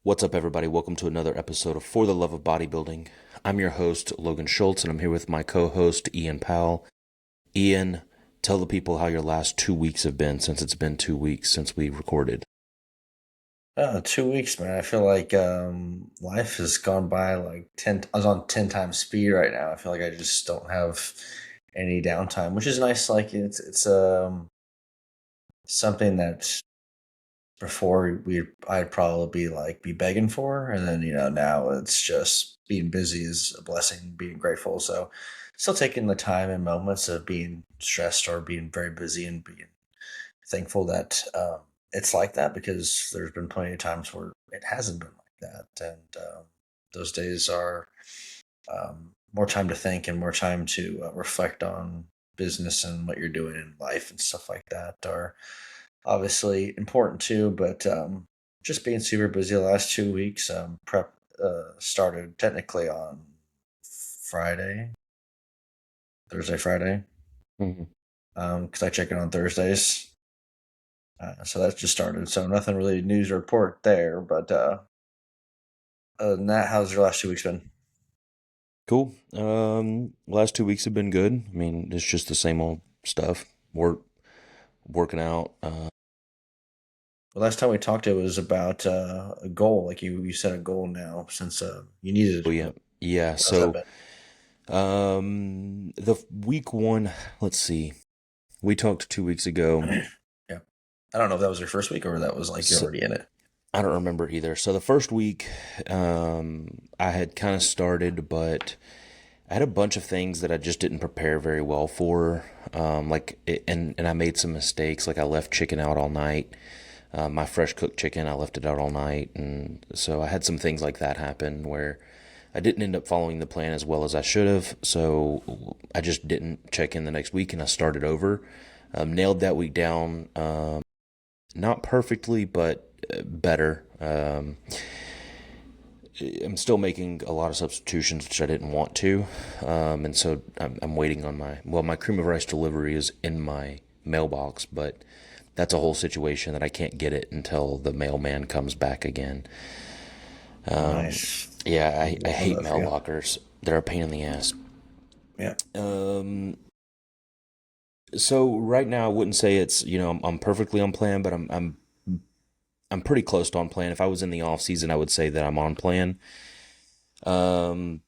What's up, everybody? Welcome to another episode of For the Love of Bodybuilding. I'm your host, Logan Shults, and I'm here with my co host, Ian Powell. Ian, tell the people how your last 2 weeks have been since it's been 2 weeks since we recorded. 2 weeks, man. I feel like life has gone by like 10. I was on 10 times speed right now. I feel like I just don't have any downtime, which is nice. Like it's something that before I'd probably be begging for, and then now it's just being busy is a blessing, being grateful. So still taking the time and moments of being stressed or being very busy and being thankful that it's like that, because there's been plenty of times where it hasn't been like that, and those days are more time to think and more time to reflect on business and what you're doing in life and stuff like that are obviously important too. But just being super busy the last 2 weeks. Prep started technically on Friday, Thursday, Friday, Mhm. because I check in on Thursdays. So that's just started. So nothing really news to report there. But other than that, how's your last 2 weeks been? Cool. Last 2 weeks have been good. I mean, it's just the same old stuff. Working out. The last time we talked, it was about a goal. Like you set a goal now since you needed Oh, one. yeah. Yeah. How's that So, been? the week one, let's see. We talked 2 weeks ago. Yeah. I don't know if that was your first week or that was like you're So, already in it. I don't remember either. So, the first week, I had kind of started, but I had a bunch of things that I just didn't prepare very well for. And I made some mistakes. Like I left chicken out all night. My fresh cooked chicken, I left it out all night, and so I had some things like that happen where I didn't end up following the plan as well as I should have. So I just didn't check in the next week, and I started over. Nailed that week down, not perfectly, but better. I'm still making a lot of substitutions, which I didn't want to, and so I'm waiting on my cream of rice delivery is in my mailbox, but that's a whole situation that I can't get it until the mailman comes back again. Nice. Yeah, I Love hate that for mail you. lockers. They're a pain in the ass. Yeah. Um, so right now I wouldn't say it's I'm perfectly on plan, but I'm pretty close to on plan. If I was in the off season, I would say that I'm on plan. Um,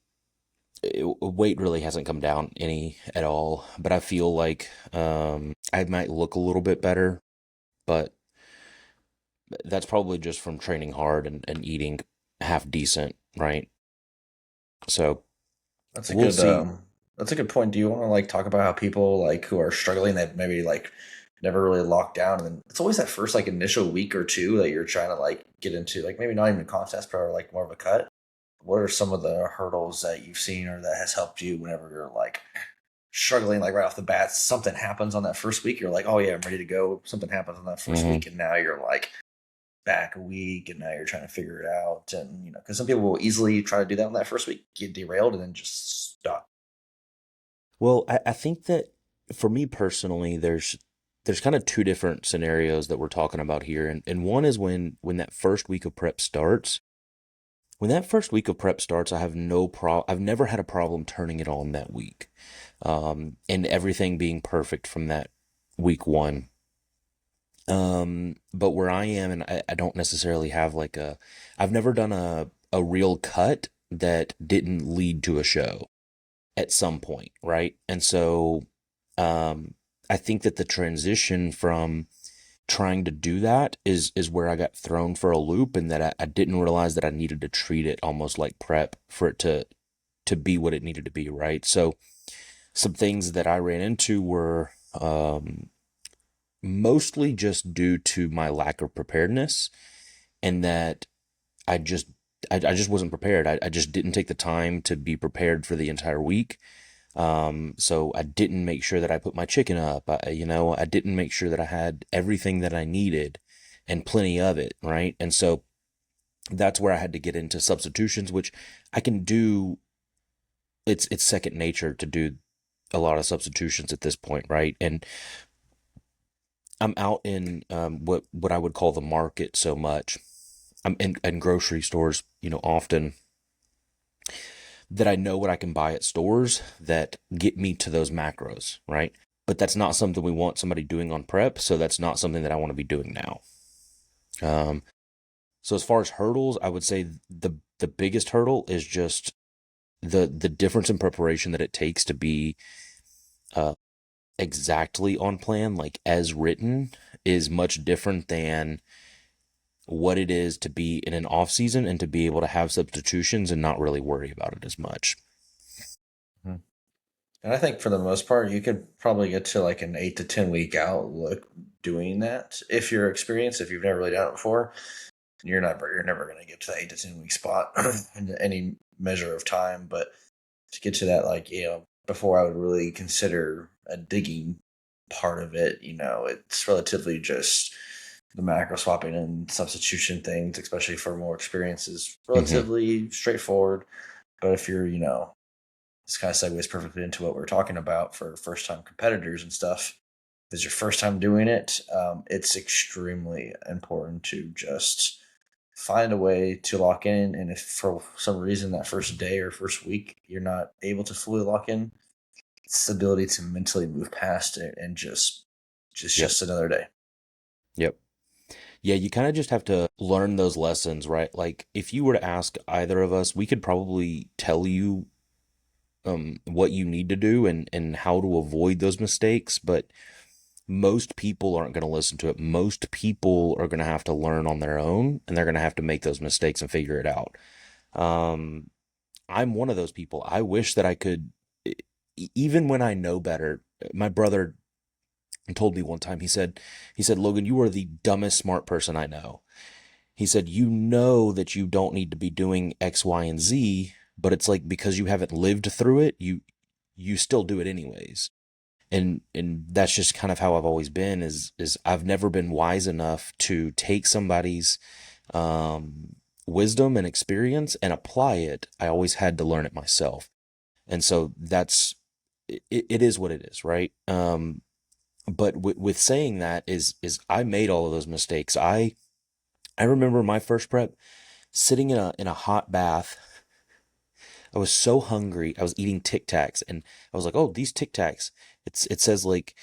Weight really hasn't come down any at all, but I feel like I might look a little bit better, but that's probably just from training hard and eating half decent, right? So That's a we'll good see. that's a good point. Do you want to like talk about how people like who are struggling that maybe like never really locked down, and then it's always that first like initial week or two that you're trying to like get into, like maybe not even a contest but like more of a cut. What are some of the hurdles that you've seen or that has helped you whenever you're like struggling, like right off the bat, something happens on that first week, you're like, oh yeah, I'm ready to go. Something happens on that first Hmm. week, and now you're like back a week, and now you're trying to figure it out. And because some people will easily try to do that on that first week, get derailed, and then just stop. Well, I think that for me personally, there's kind of two different scenarios that we're talking about here, and one is when that first week of prep starts. When that first week of prep starts, I have no pro. I've never had a problem turning it on that week, and everything being perfect from that week one. But where I am, and I don't necessarily have I've never done a real cut that didn't lead to a show at some point, right? And so, um, I think that the transition from trying to do that is where I got thrown for a loop, and that I didn't realize that I needed to treat it almost like prep for it to be what it needed to be, right? So some things that I ran into were mostly just due to my lack of preparedness, and that I just I just wasn't prepared. I just didn't take the time to be prepared for the entire week. So I didn't make sure that I put my chicken up. I didn't make sure that I had everything that I needed and plenty of it, right? And so that's where I had to get into substitutions, which I can do. It's second nature to do a lot of substitutions at this point, right? And I'm out in what I would call the market so much. I'm in grocery stores, often that I know what I can buy at stores that get me to those macros, right? But that's not something we want somebody doing on prep, so that's not something that I want to be doing now. Um, so as far as hurdles, I would say the biggest hurdle is just the difference in preparation that it takes to be uh, exactly on plan, like as written, is much different than what it is to be in an off season and to be able to have substitutions and not really worry about it as much. Mhm. And I think for the most part, you could probably get to like an 8 to 10 week outlook doing that if you're experienced. If you've never really done it before, you're never going to get to the 8 to 10 week spot in any measure of time. But to get to that, like before I would really consider a digging part of it, it's relatively just the macro swapping and substitution things, especially for more experience, is Mm-hmm. relatively straightforward. But if you're, this kind of segues perfectly into what we're talking about for first time competitors and stuff. If it's your first time doing it, it's extremely important to just find a way to lock in. And if for some reason that first day or first week you're not able to fully lock in, it's the ability to mentally move past it and Yep. just another day. Yep. Yeah, you kind of just have to learn those lessons, right? Like if you were to ask either of us, we could probably tell you what you need to do and how to avoid those mistakes, but most people aren't going to listen to it. Most people are going to have to learn on their own and they're going to have to make those mistakes and figure it out. Um, I'm one of those people. I wish that I could, even when I know better. My brother told me one time, he said, Logan, you are the dumbest smart person I know. He said, you know that you don't need to be doing X, Y, and Z, but it's like because you haven't lived through it, you still do it anyways. And that's just kind of how I've always been is I've never been wise enough to take somebody's wisdom and experience and apply it. I always had to learn it myself. And so that's it is what it is, right? But with saying that is I made all of those mistakes. I remember my first prep sitting in a hot bath. I was so hungry. I was eating Tic Tacs, and I was like, "Oh, these Tic Tacs. It says like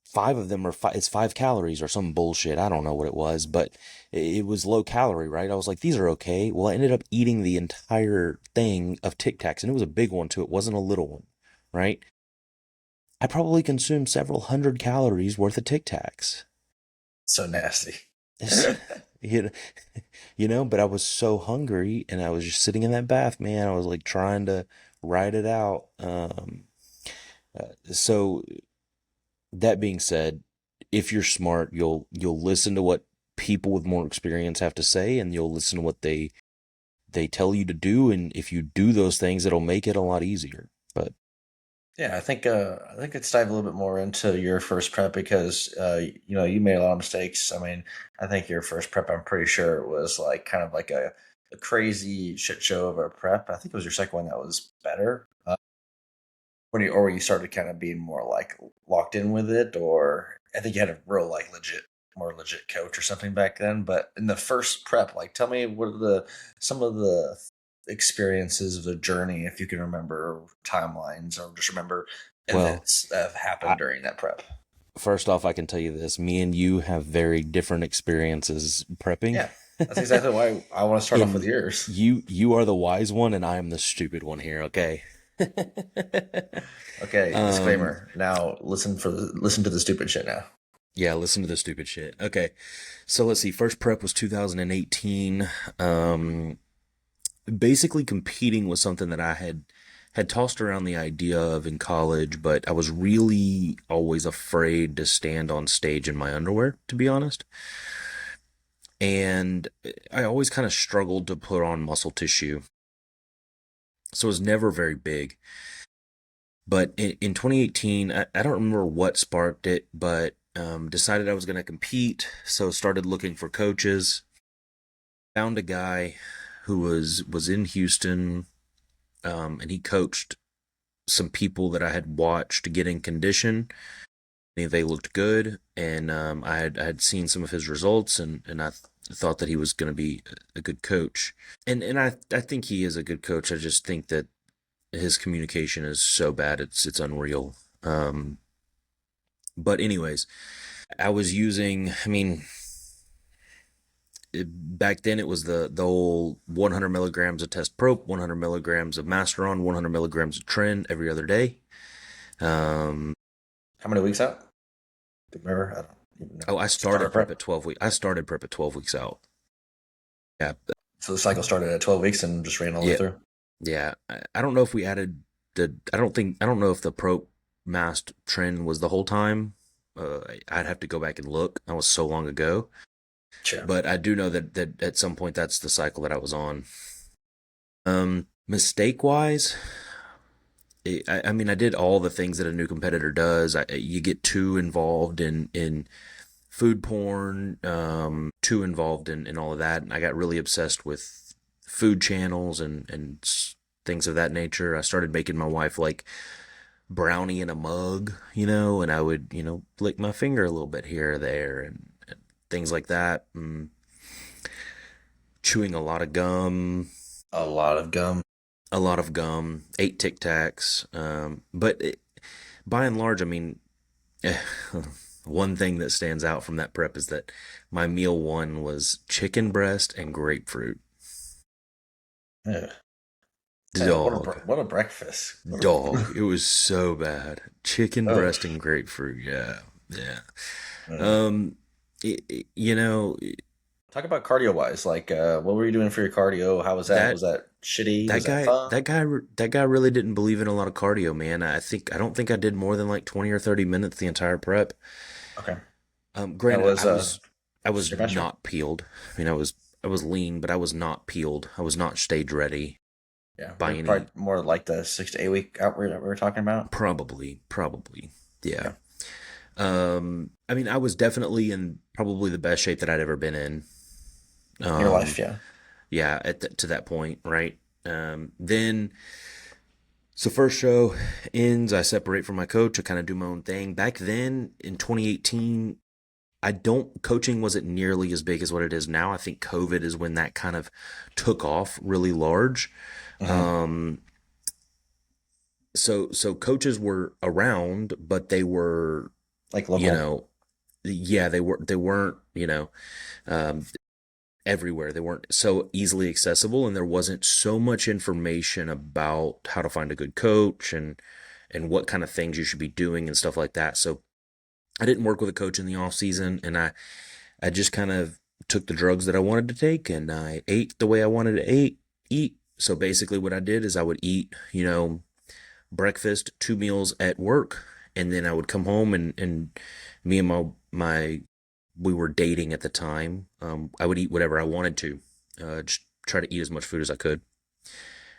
five of them are it's 5 calories or some bullshit. I don't know what it was, but it was low calorie, right? I was like, these are okay. Well, I ended up eating the entire thing of Tic Tacs, and it was a big one too. It wasn't a little one, right? I probably consumed several hundred calories worth of Tic Tacs. So nasty. It's, you know, but I was so hungry and I was just sitting in that bath, man. I was like trying to ride it out. So that being said, if you're smart, you'll listen to what people with more experience have to say, and you'll listen to what they tell you to do. And if you do those things, it'll make it a lot easier. But Yeah, I think let's dive a little bit more into your first prep because you made a lot of mistakes. I mean, I think your first prep, I'm pretty sure it was like kind of like a crazy shit show of a prep. I think it was your second one that was better. When you started kind of being more like locked in with it, or I think you had a real like more legit coach or something back then. But in the first prep, like, tell me what are the some of the experiences of the journey, if you can remember timelines or just remember well, events that have I, happened during that prep. first off, I can tell you this: me and you have very different experiences prepping. Yeah, that's exactly why I want to start off with And yours. you are the wise one and I am the stupid one here, okay? Okay, um disclaimer. Now listen to the stupid shit now. yeah, listen to the stupid shit. Okay. So let's see. First prep was 2018. Basically competing was something that I had tossed around the idea of in college, but I was really always afraid to stand on stage in my underwear, to be honest. And I always kind of struggled to put on muscle tissue. So it was never very big. But in 2018, I don't remember what sparked it, but decided I was going to compete. So started looking for coaches. Found a guy who was in Houston, and he coached some people that I had watched get in condition. They looked good, and I had seen some of his results, and I thought that he was going to be a good coach, and I think he is a good coach. I just think that his communication is so bad, it's unreal. But anyways, I was using. I mean, back then it was the whole 100 milligrams of test prop, 100 milligrams of masteron, 100 milligrams of tren every other day. Um, How many weeks out? Do you remember? I don't even know. oh, I Starter started prep prep. at 12 weeks. I started prep at 12 weeks out. Yeah, So the cycle started at 12 weeks and just ran all the way yeah, through. yeah. I don't know if we added the. I don't know if the prop mast tren was the whole time. I'd have to go back and look. That was so long ago. Sure. But I do know that at some point that's the cycle that I was on. Mistake wise, I mean, I did all the things that a new competitor does. You get too involved in food porn, too involved in all of that. And I got really obsessed with food channels and things of that nature. I started making my wife like brownie in a mug, and I would, lick my finger a little bit here or there and things like that. Chewing a lot of gum, A lot of gum. ate Tic Tacs. By and large, I mean, one thing that stands out from that prep is that my meal one was chicken breast and grapefruit. Yeah. Tell you Dog, what a breakfast. dog. It was so bad. Chicken Oh, breast and grapefruit. Yeah, yeah. mm. Um, it, you know Talk about cardio wise. Like, what were you doing for your cardio? How was that? Was that that shitty? that Was that guy fun? that guy really didn't believe in a lot of cardio, man. I don't think I did more than like 20 or 30 minutes the entire prep. Okay. That Granted, was I was Stairmaster. not peeled. I mean, I was lean, but I was not peeled. I was not stage ready Yeah, by probably any. more like the 6 to 8 week out that we were talking about. Probably, yeah. Okay. I mean, I was definitely in probably the best shape that I'd ever been in. In your life, yeah. Yeah, to that point, right? Then so first show ends. I separate from my coach. I kind of do my own thing. Back then in 2018, I don't coaching wasn't nearly as big as what it is now. I think COVID is when that kind of took off really large. Hmm. Um, so coaches were around, but they were, Like you local. know, yeah, they weren't, um, everywhere. They weren't so easily accessible, and there wasn't so much information about how to find a good coach and what kind of things you should be doing and stuff like that. So I didn't work with a coach in the off season, and I just kind of took the drugs that I wanted to take, and I ate the way I wanted to eat. So basically, what I did is I would eat, breakfast, two meals at work, and then I would come home and me and my we were dating at the time. I would eat whatever I wanted to, just try to eat as much food as I could.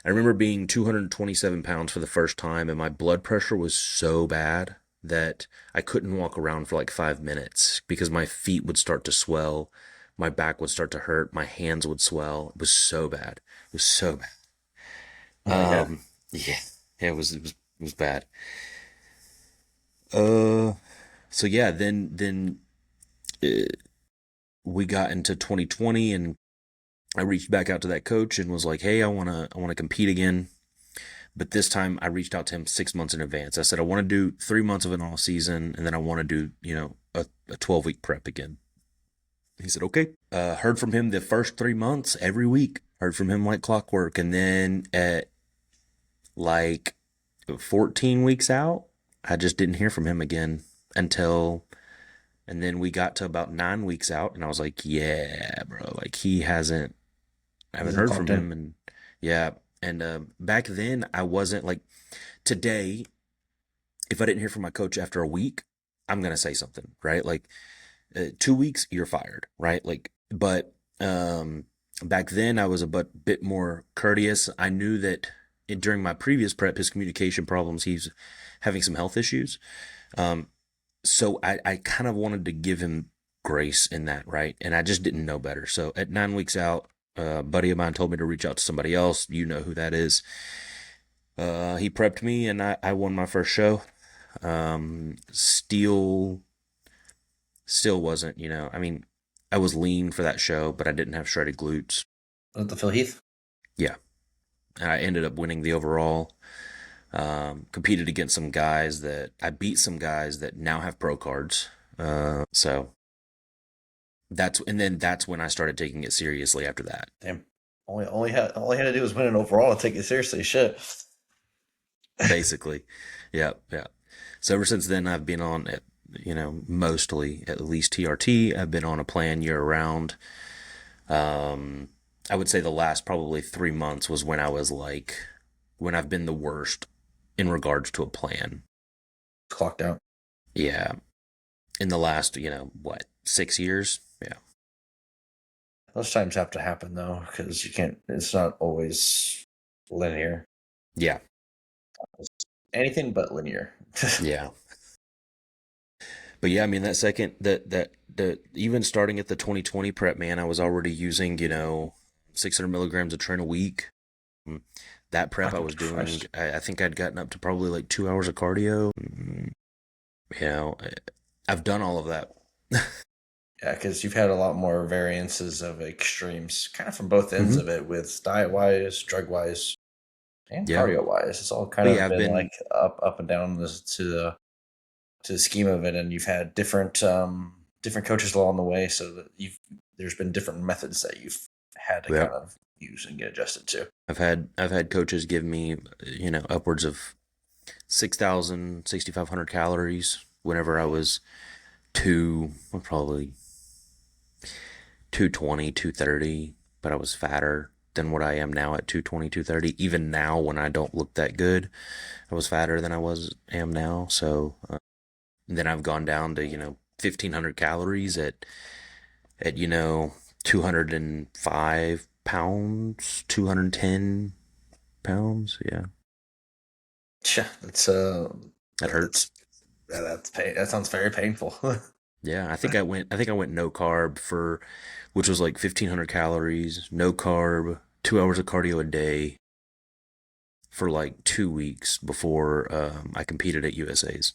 I remember being 227 pounds for the first time, and my blood pressure was so bad that I couldn't walk around for like 5 minutes because my feet would start to swell, my back would start to hurt, my hands would swell. It was so bad. It was so bad. Oh my god. Yeah, it was bad. Uh, so yeah, then uh, we got into 2020, and I reached back out to that coach and was like, "Hey, I wanna compete again." But this time, I reached out to him 6 months in advance. I said, "I want to do 3 months of an off season, and then I want to do a 12-week prep again." He said, "Okay." Heard from him the first 3 months every week. Heard from him like clockwork, and then at like 14 weeks out, I just didn't hear from him again until, and then we got to about 9 weeks out, and I was like, "Yeah, bro, like he hasn't, I haven't Isn't heard from clocked in. him." And yeah, and back then I wasn't like today. If I didn't hear from my coach after a week, I'm gonna say something, right? Like 2 weeks, you're fired, right? Like, but back then I was a bit more courteous. I knew that during my previous prep, his communication problems, he's having some health issues. Um, so I kind of wanted to give him grace in that, right? And I just didn't know better. So at 9 weeks out, a buddy of mine told me to reach out to somebody else. You know who that is. He prepped me, and I won my first show. Still wasn't, I mean, I was lean for that show, but I didn't have shredded glutes. At the Phil Heath. Yeah, and I ended up winning the overall. Competed against some guys that I beat some guys that now have pro cards. So that's when I started taking it seriously after that. Damn. All he had to do was win an overall and take it seriously. Shit. Basically, yeah, yeah. So ever since then, I've been on, mostly at least TRT. I've been on a plan year round. Um, I would say the last probably 3 months was when I was like, when I've been the worst in regards to a plan. Clocked out. Yeah, in the last, what, 6 years? Yeah, Those times have to happen though, because you can't. It's not always linear. yeah, Anything but linear. yeah. But yeah, I mean that second that even starting at the 2020 prep, man, I was already using 600 milligrams of tren a week. Mm, That prep I was doing, Christ. I think I'd gotten up to probably like 2 hours of cardio. You know, I've done all of that. Yeah, because you've had a lot more variances of extremes, kind of from both ends Hmm. of it, with diet wise, drug wise, and Yeah, cardio wise. It's all kind but of yeah, I've been like been up and down to the scheme of it, and you've had different coaches along the way, so that there's been different methods that you've had to yeah, kind of use and get adjusted to. I've had coaches give me upwards of 6,000, 6,500 calories whenever I was probably 220, 230, but I was fatter than what I am now at 220, 230. Even now, when I don't look that good, I was fatter than am now. So then I've gone down to 1,500 calories at 205 pounds, 210 pounds. Yeah, Yeah, that hurts. that's that's pain. That sounds very painful. Yeah, I think I went no carb for, which was like 1,500 calories, no carb, 2 hours of cardio a day for like 2 weeks before I competed at USA's.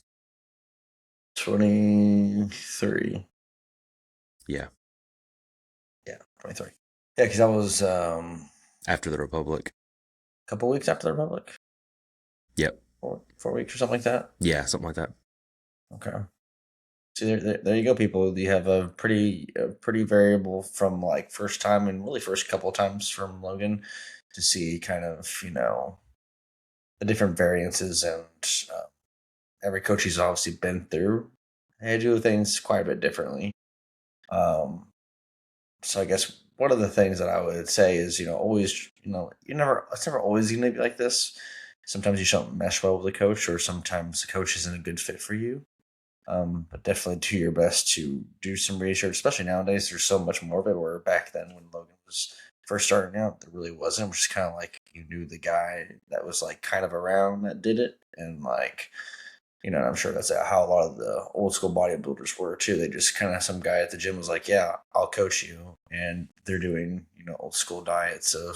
23. Yeah, Yeah, 23. Yeah, because I was after the Republic. a couple weeks after the Republic, Yep. 4 weeks or something like that. Yeah, something like that. Okay. See, there you go, people. You have a pretty variable from like first time and really first couple of times from Logan to see kind of the different variances and uh, every coach he's obviously been through. They do things quite a bit differently. Um, so I guess one of the things that I would say is always it's never always going to be like this. Sometimes you don't mesh well with a coach, or sometimes the coach isn't a good fit for you. But definitely do your best to do some research, especially nowadays. There's so much more of it. Where back then, when Logan was first starting out, there really wasn't. Which is kind of like you knew the guy that was like kind of around that did it, and like I'm sure that's how a lot of the old school bodybuilders were too. They just kind of some guy at the gym was like, "Yeah, I'll coach you," and they're doing old school diets of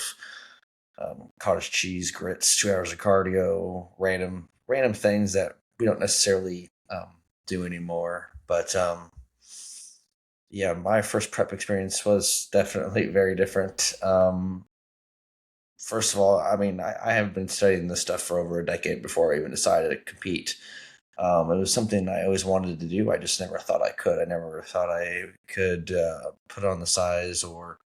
cottage cheese, grits, 2 hours of cardio, random things that we don't necessarily do anymore. But yeah, my first prep experience was definitely very different. First of all, I mean, I have been studying this stuff for over a decade before I even decided to compete. It was something I always wanted to do. I just never thought I could. I never thought I could put on the size or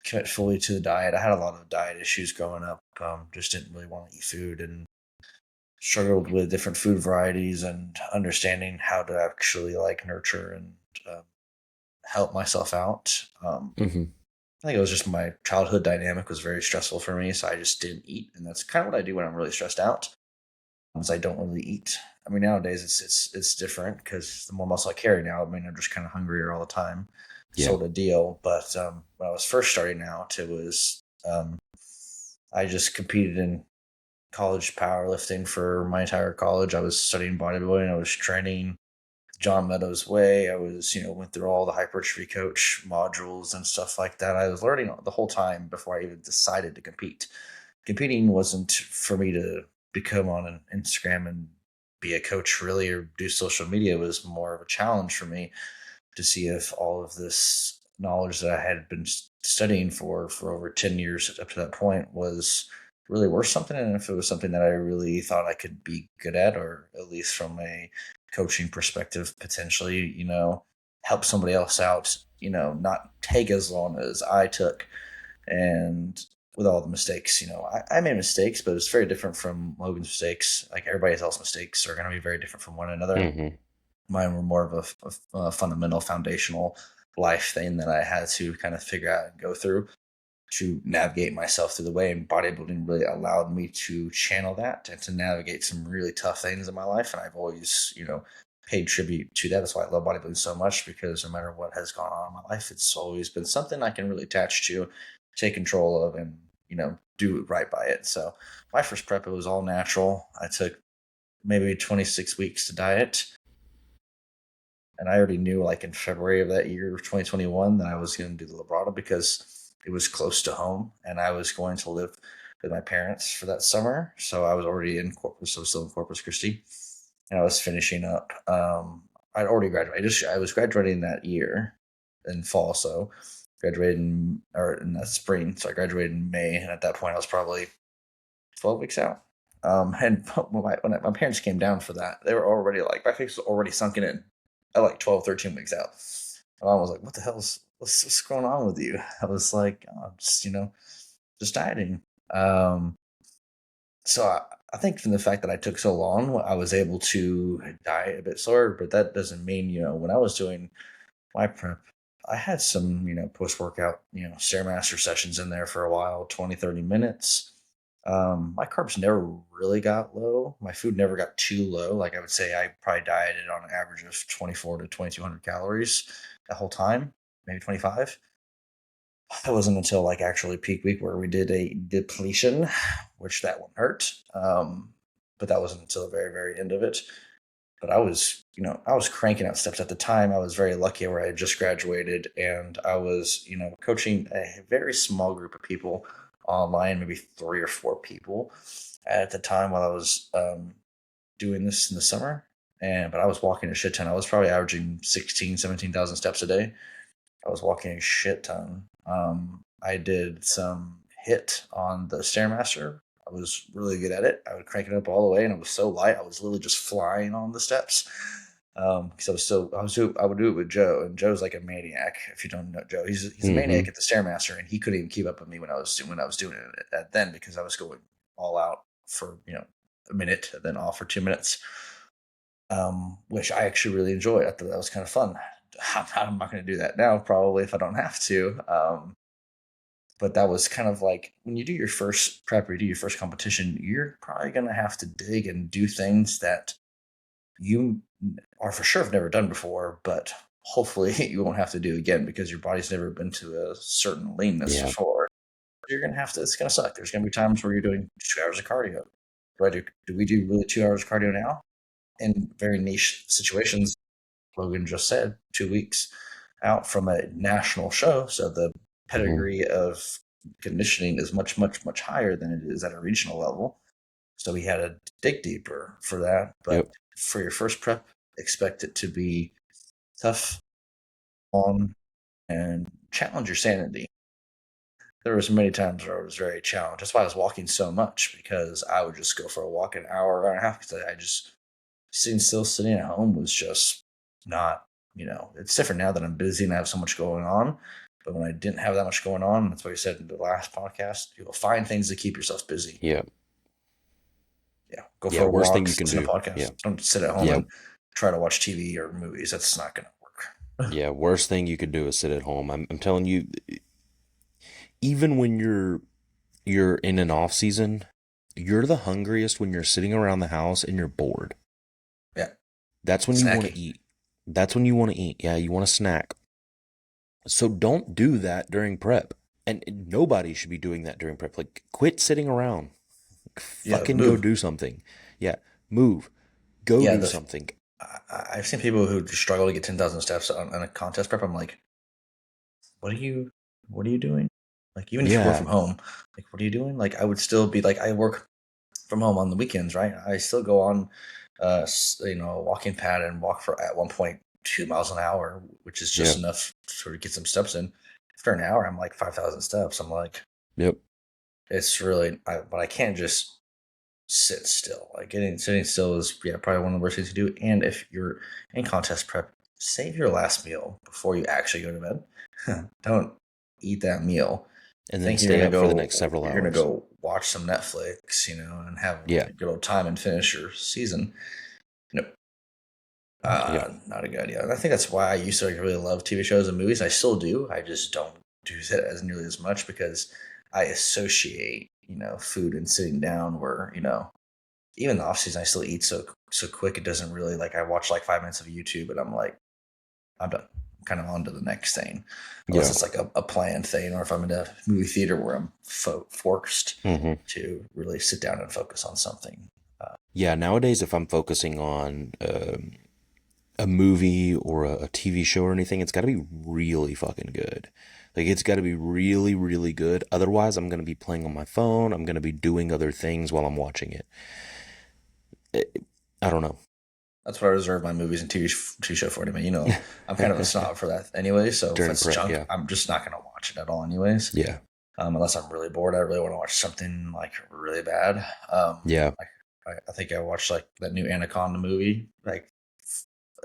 commit fully to the diet. I had a lot of diet issues growing up. Just didn't really want to eat food and struggled with different food varieties and understanding how to actually like nurture and um, help myself out. Hmm. I think it was just my childhood dynamic was very stressful for me, so I just didn't eat, and that's kind of what I do when I'm really stressed out. Is I don't really eat. I mean, nowadays it's different because the more muscle I carry now, I mean, I'm just kind of hungrier all the time, Yeah. sort of deal. But when I was first starting out, it was I just competed in college powerlifting for my entire college. I was studying bodybuilding. I was training John Meadows' way. I was, went through all the hypertrophy coach modules and stuff like that. I was learning the whole time before I even decided to compete. Competing wasn't for me to become on an Instagram and be a coach really or do social media. It was more of a challenge for me to see if all of this knowledge that I had been studying for over 10 years up to that point was really worth something, and if it was something that I really thought I could be good at, or at least from a coaching perspective, potentially, help somebody else out, not take as long as I took. And with all the mistakes, I made mistakes, but it's very different from Logan's mistakes. Like everybody else's mistakes are going to be very different from one another. Mm-hmm. Mine were more of a fundamental, foundational life thing that I had to kind of figure out and go through to navigate myself through the way. And bodybuilding really allowed me to channel that and to navigate some really tough things in my life. And I've always, paid tribute to that. That's why I love bodybuilding so much, because no matter what has gone on in my life, it's always been something I can really attach to, take control of, and, do right by it. So my first prep, it was all natural. I took maybe 26 weeks to diet. And I already knew, like in February of that year, 2021, that I was going to do the Labrada because it was close to home, and I was going to live with my parents for that summer. So I was already in Corpus, so still in Corpus Christi, and I was finishing up. I'd already graduated. I was graduating that year in fall, so graduated in that spring. So I graduated in May, and at that point, I was probably 12 weeks out. And when my parents came down for that, they were already like, my face was already sunken in at like 12, 13 weeks out. My mom was like, what the hell's what's going on with you? I was like, oh, just dieting. So I think from the fact that I took so long, I was able to diet a bit slower, but that doesn't mean, when I was doing my prep, I had some, post-workout, Stairmaster sessions in there for a while, 20, 30 minutes. My carbs never really got low. My food never got too low. Like I would say I probably dieted on an average of 24 to 2,200 calories the whole time, maybe 25. It wasn't until like actually peak week where we did a depletion, which that one hurt. But that wasn't until the very, very end of it. But I was cranking out steps at the time. I was very lucky where I had just graduated, and I was, coaching a very small group of people online, maybe 3 or 4 people at the time while I was doing this in the summer. But I was walking a shit ton. I was probably averaging 16, 17,000 steps a day. I was walking a shit ton. I did some hit on the Stairmaster. I was really good at it. I would crank it up all the way, and it was so light. I was literally just flying on the steps. Because I would do it with Joe, and Joe's like a maniac. If you don't know Joe, he's a maniac at the Stairmaster, and he couldn't even keep up with me when I was doing it then, because I was going all out for a minute, and then off for 2 minutes, which I actually really enjoyed. I thought that was kind of fun. I'm not going to do that now, probably, if I don't have to. But that was kind of like when you do your first prep or you do your first competition, you're probably going to have to dig and do things that you are for sure have never done before, but hopefully you won't have to do again because your body's never been to a certain leanness before. You're going to have to, it's going to suck. There's going to be times where you're doing 2 hours of cardio. Do we do really 2 hours of cardio now? In very niche situations, Logan just said 2 weeks out from a national show. So the pedigree of conditioning is much, much, much higher than it is at a regional level. So we had to dig deeper for that. But for your first prep, expect it to be tough on and challenge your sanity. There was many times where I was very challenged. That's why I was walking so much, because I would just go for a walk an hour and a half, because I just sitting at home was just not, it's different now that I'm busy and I have so much going on. But when I didn't have that much going on, that's what you said in the last podcast, you'll find things to keep yourself busy. Yeah. Yeah. Go for a Worst walk, thing you can listen do. to podcasts. Yeah. Don't sit at home and try to watch TV or movies. That's not going to work. Yeah. Worst thing you could do is sit at home. I'm telling you, even when you're in an off season, you're the hungriest when you're sitting around the house and you're bored. Yeah. That's when you want to eat. That's when you want to eat. Yeah, you want to snack. So don't do that during prep. And nobody should be doing that during prep. Like, quit sitting around. Fucking go do something. Yeah, move. Go do something. I've seen people who struggle to get 10,000 steps on a contest prep. I'm like, what are you doing? Like, even if you work from home, like, what are you doing? Like, I would still be like, I work from home on the weekends, right? I still go on, a walking pad and walk for, at one point, 2 miles an hour, which is Yeah. just enough to sort of get some steps in. After an hour, I'm like 5,000 steps. I'm like, Yep. it's really, but I can't just sit still. Like sitting still is probably one of the worst things to do. And if you're in contest prep, save your last meal before you actually go to bed. Don't eat that meal. And then Think stay up for the next several you're gonna hours. go watch some Netflix, and have Yeah. a good old time and finish your season. Nope. Yeah. Not a good idea. And I think that's why I used to really love TV shows and movies. I still do. I just don't do that as nearly as much because I associate, food and sitting down where, even in the off season I still eat so quick it doesn't really like I watch like 5 minutes of YouTube and I'm like, I'm done. I'm kind of on to the next thing. Unless Yeah. it's like a planned thing or if I'm in a movie theater where I'm forced Hmm. to really sit down and focus on something. Yeah. Nowadays, if I'm focusing on a movie or a TV show or anything, it's got to be really fucking good. Like it's got to be really, really good. Otherwise, I'm going to be playing on my phone. I'm going to be doing other things while I'm watching it. I don't know. That's what I reserve my movies and TV show for anyway. I'm kind of a snob for that anyway. So if During it's prep, junk, yeah. I'm just not going to watch it at all anyways. Yeah. Unless I'm really bored, I really want to watch something like really bad. Yeah. I think I watched like that new Anaconda movie, like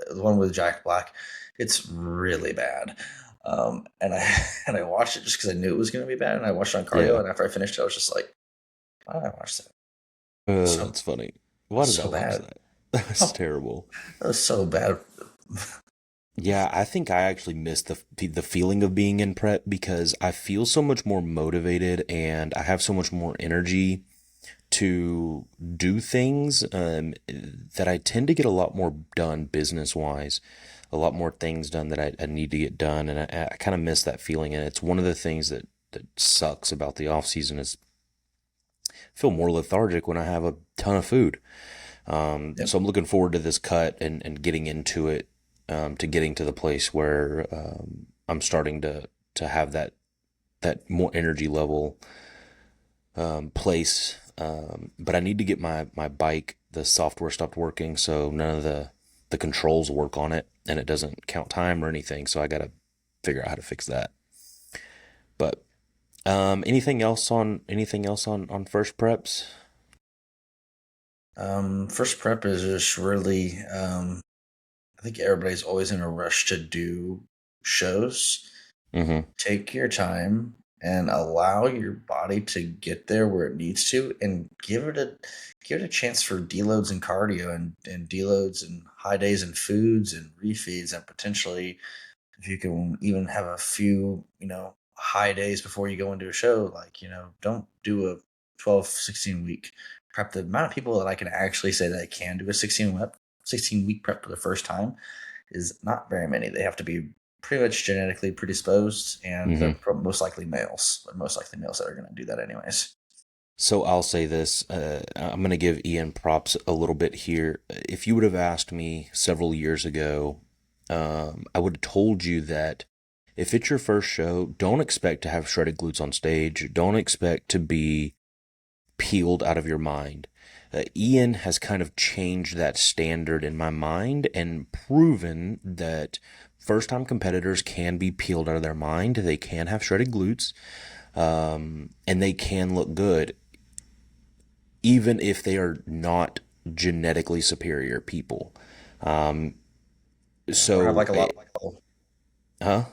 the one with Jack Black. It's really bad. And I and I watched it just because I knew it was going to be bad, and I watched it on cardio. Yeah. And after I finished it, I was just like, why did I watch that? So That's funny. Why did I so watch bad. that? That was terrible. That was so bad. Yeah, I think I actually miss the feeling of being in prep because I feel so much more motivated and I have so much more energy to do things that I tend to get a lot more done business wise, a lot more things done that I need to get done, and I kind of miss that feeling. And it's one of the things that sucks about the off season is I feel more lethargic when I have a ton of food. Yep. So I'm looking forward to this cut and getting into it, to getting to the place where I'm starting to have that more energy level place. But I need to get my bike. The software stopped working, so none of the controls work on it, and it doesn't count time or anything. So I got to figure out how to fix that. But anything else on first preps? First prep is just really, I think everybody's always in a rush to do shows. Mm-hmm. Take your time and allow your body to get there where it needs to, and give it a chance for deloads and cardio and deloads and high days and foods and refeeds and potentially if you can even have a few high days before you go into a show, like don't do a 12, 16 week prep. The amount of people that I can actually say that I can do a 16 week prep for the first time is not very many. They have to be pretty much genetically predisposed, and they're Mm-hmm. most likely males. They're most likely males that are going to do that anyways. So I'll say this. I'm going to give Ian props a little bit here. If you would have asked me several years ago, I would have told you that if it's your first show, don't expect to have shredded glutes on stage. Don't expect to be peeled out of your mind. Ian has kind of changed that standard in my mind and proven that first time competitors can be peeled out of their mind. They can have shredded glutes, and they can look good, even if they are not genetically superior people. Um, Yeah, or have so, like a lot of muscle, huh?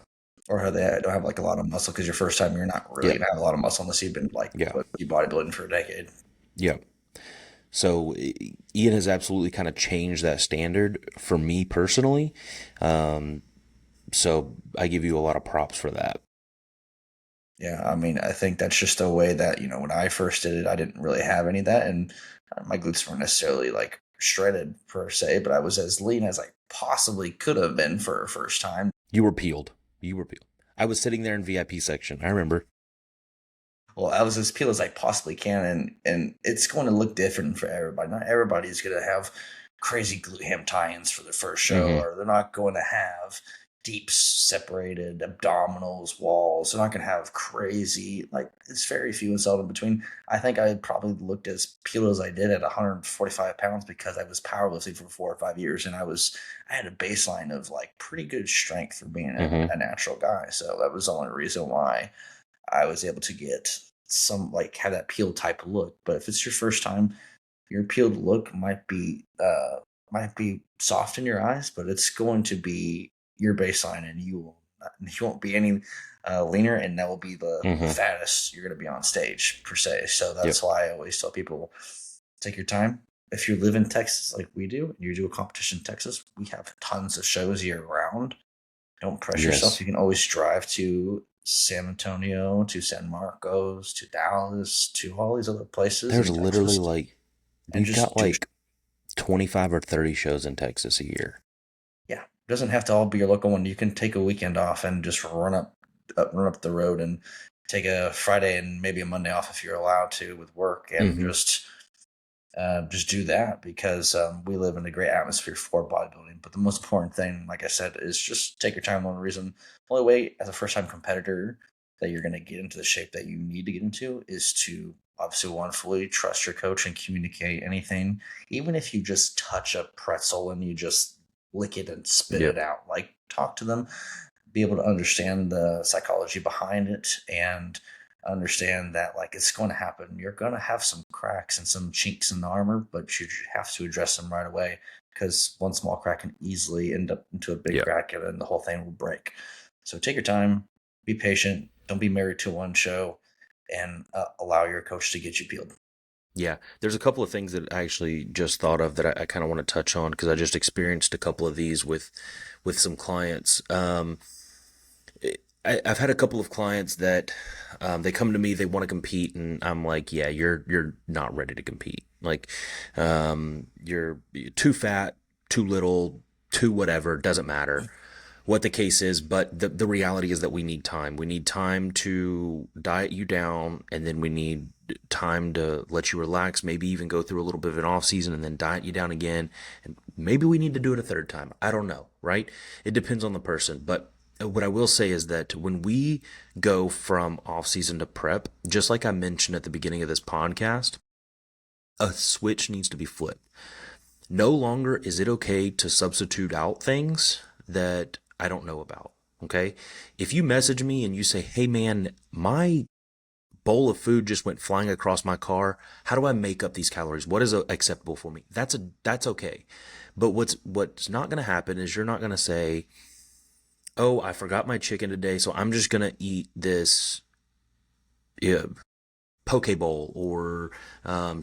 or have they don't have like a lot of muscle because your first time you're not really Yeah, gonna have a lot of muscle unless you've been like yeah, you bodybuilding for a decade. yeah. So Ian has absolutely kind of changed that standard for me personally. Um, so I give you a lot of props for that. Yeah, I mean, I think that's just a way that, when I first did it, I didn't really have any of that. And my glutes weren't necessarily like shredded per se, but I was as lean as I possibly could have been for a first time. You were peeled. You were peeled. I was sitting there in VIP section. I remember. Well, I was as peeled as I possibly can. And it's going to look different for everybody. Not everybody's going to have crazy glute ham tie ins for their first show, Mm-hmm. or they're not going to have, deep separated abdominals, walls. They're not going to have crazy, like, it's very few and seldom between. I think I probably looked as peeled as I did at 145 pounds because I was powerlifting for 4 or 5 years, and I had a baseline of like pretty good strength for being Mm-hmm. a natural guy. So that was the only reason why I was able to get some, like, have that peeled type of look. But if it's your first time, your peeled look might be soft in your eyes, but it's going to be your baseline, and you won't be any leaner, and that will be the Mm-hmm. fattest you're going to be on stage per se. So that's Yep. why I always tell people, take your time. If you live in Texas like we do, and you do a competition in Texas, we have tons of shows year round. Don't pressure yourself. Yes. You can always drive to San Antonio, to San Marcos, to Dallas, to all these other places There's in literally Texas, like, and we've got just do. like 25 or 30 shows in Texas a year. Yeah, it doesn't have to all be your local one. You can take a weekend off and just run up the road, and take a Friday and maybe a Monday off if you're allowed to with work, and Mm-hmm. just do that, because we live in a great atmosphere for bodybuilding. But the most important thing, like I said, is just take your time. One reason, the only way as a first time competitor that you're going to get into the shape that you need to get into is to obviously, one, fully trust your coach and communicate anything. Even if you just touch a pretzel and you just lick it and spit it Yep. out, like, talk to them, be able to understand the psychology behind it, and understand that, like, it's going to happen. You're going to have some cracks and some chinks in the armor, but you have to address them right away, because one small crack can easily end up into a big Yep. crack, and then the whole thing will break. So take your time, be patient, don't be married to one show, and allow your coach to get you peeled. Yeah, there's a couple of things that I actually just thought of that I kind of want to touch on because I just experienced a couple of these with some clients. I've had a couple of clients that they come to me, they want to compete, and I'm like, yeah, you're not ready to compete. Like, you're too fat, too little, too whatever, doesn't matter what the case is, but the reality is that we need time. We need time to diet you down, and then we need time to let you relax, maybe even go through a little bit of an off season and then diet you down again. And maybe we need to do it a third time. I don't know, right? It depends on the person. But what I will say is that when we go from off season to prep, just like I mentioned at the beginning of this podcast, a switch needs to be flipped. No longer is it okay to substitute out things that I don't know about. Okay. If you message me and you say, hey man, my bowl of food just went flying across my car. How do I make up these calories? What is acceptable for me? That's okay. But what's not going to happen is you're not going to say, "Oh, I forgot my chicken today, so I'm just going to eat this uh, poke bowl or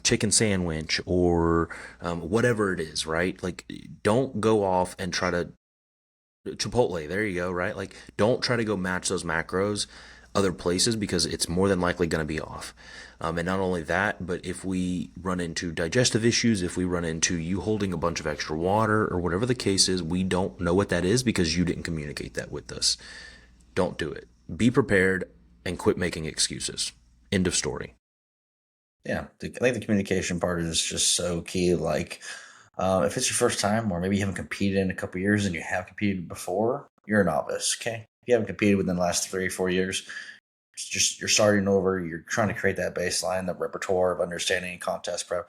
chicken sandwich or whatever it is." Right? Like, don't go off and try to Chipotle, there you go, right? Like, don't try to go match those macros other places because it's more than likely going to be off. And not only that, but if we run into digestive issues, if we run into you holding a bunch of extra water or whatever the case is, we don't know what that is because you didn't communicate that with us. Don't do it. Be prepared and quit making excuses. End of story. Yeah, I think the communication part is just so key. Like, if it's your first time, or maybe you haven't competed in a couple years and you have competed before, you're a novice. Okay, if you haven't competed within the last 3 or 4 years, it's just, you're starting over. You're trying to create that baseline, that repertoire of understanding contest prep.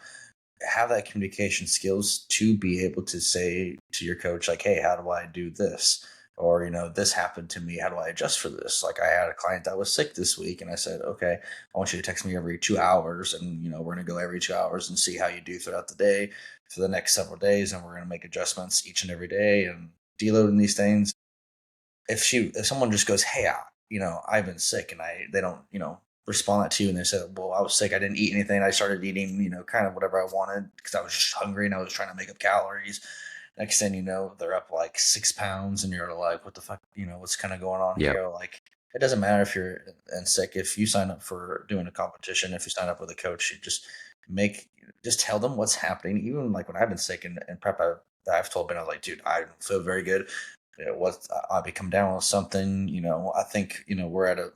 Have that communication skills to be able to say to your coach, like, hey, how do I do this? Or, this happened to me, how do I adjust for this? Like, I had a client that was sick this week, and I said, okay, I want you to text me every 2 hours, and we're going to go every 2 hours and see how you do throughout the day for the next several days, and we're going to make adjustments each and every day and deloading these things. If someone just goes, hey, I've been sick, and they don't, respond to you, and they said, well, I was sick, I didn't eat anything, I started eating, kind of whatever I wanted because I was just hungry and I was trying to make up calories. Next thing you know, they're up like 6 pounds, and you're like, what the fuck, what's kind of going on Yep. here? Like, it doesn't matter if you're and sick. If you sign up for doing a competition, if you sign up with a coach, you make just tell them what's happening. Even like when I've been sick and prep, I've told Ben, I was like, dude, I don't feel very good. What I become down with something, I think, we're at a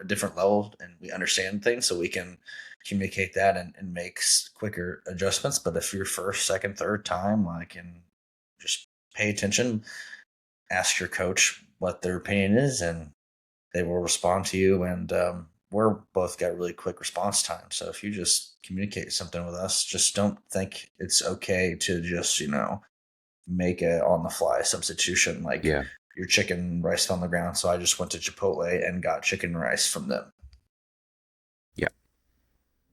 different level, and we understand things, so we can communicate that and make quicker adjustments. But if you're first, second, third time, like, and just pay attention, ask your coach what their opinion is, and they will respond to you. And we're both got really quick response time. So if you just communicate something with us, just don't think it's okay to just, make a on the fly substitution. Like Yeah. your chicken rice fell on the ground. So I just went to Chipotle and got chicken rice from them. Yeah.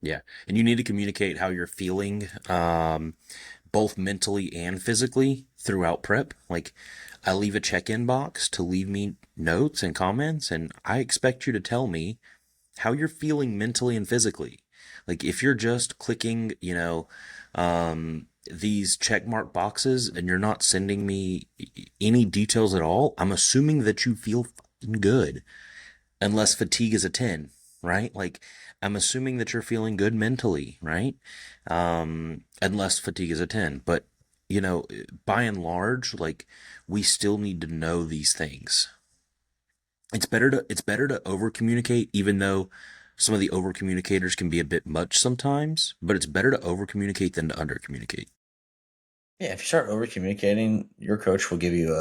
Yeah. And you need to communicate how you're feeling, both mentally and physically throughout prep. Like, I leave a check-in box to leave me notes and comments, and I expect you to tell me how you're feeling mentally and physically. Like, if you're just clicking, these check mark boxes and you're not sending me any details at all, I'm assuming that you feel fucking good, unless fatigue is a 10, right? Like, I'm assuming that you're feeling good mentally, right? Unless fatigue is a 10. But, by and large, like, we still need to know these things. It's better to over communicate, even though some of the over communicators can be a bit much sometimes, but it's better to over communicate than to under communicate. Yeah, if you start over communicating, your coach will give you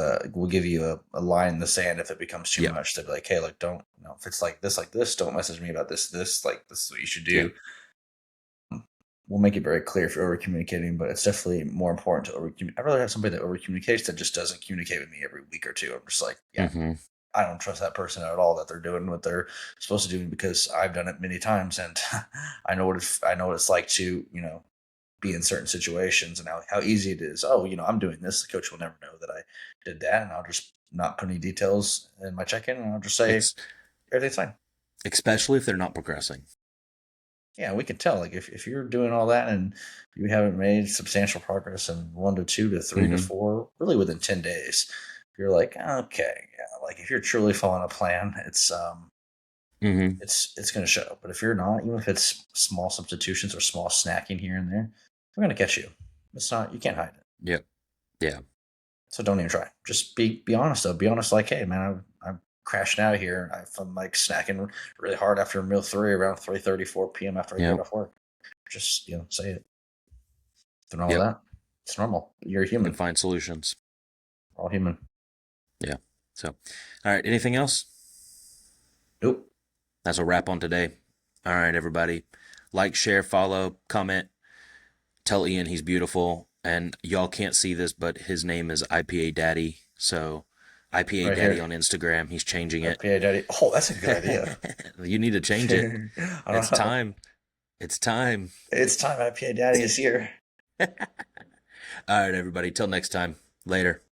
a line in the sand if it becomes too Yeah. much. They'll be like, "Hey, look, don't if it's like this, don't message me about this. Like this is what you should Yeah. do." We'll make it very clear if you're over communicating, but it's definitely more important to over. I'd rather have somebody that over communicates that just doesn't communicate with me every week or two. I'm just like, yeah, Mm-hmm. I don't trust that person at all that they're doing what they're supposed to do because I've done it many times and I know what it's like to be in certain situations and how easy it is. Oh, I'm doing this. The coach will never know that I did that, and I'll just not put any details in my check-in, and I'll just say Ex- everything's fine. Especially if they're not progressing. Yeah, we can tell. Like if you're doing all that and you haven't made substantial progress in 1 to 2 to 3 to Mm-hmm. 4, really within 10 days, you're like, okay, yeah. Like if you're truly following a plan, Mm-hmm. it's going to show. But if you're not, even if it's small substitutions or small snacking here and there, we're going to catch you. It's not. You can't hide it. Yep. Yeah. So don't even try. Just be honest though. Be honest. Like, hey man, I'm crashing out here. I'm like snacking really hard after meal 3 around 3:30, 4 p.m. after I get Yep. off work. Just say it. Nothing wrong with Yep. that. It's normal. You're a And human. find solutions. We're all human. Yeah. So, all right. Anything else? Nope. That's a wrap on today. All right, everybody. Like, share, follow, comment. Tell Ian he's beautiful. And y'all can't see this, but his name is IPA Daddy. So, IPA Right Daddy here. on Instagram. He's changing it. IPA Daddy. Oh, that's a good idea. You need to change it. I It's don't know. time. It's time. It's time. IPA Daddy is here. All right, everybody. Till next time. Later.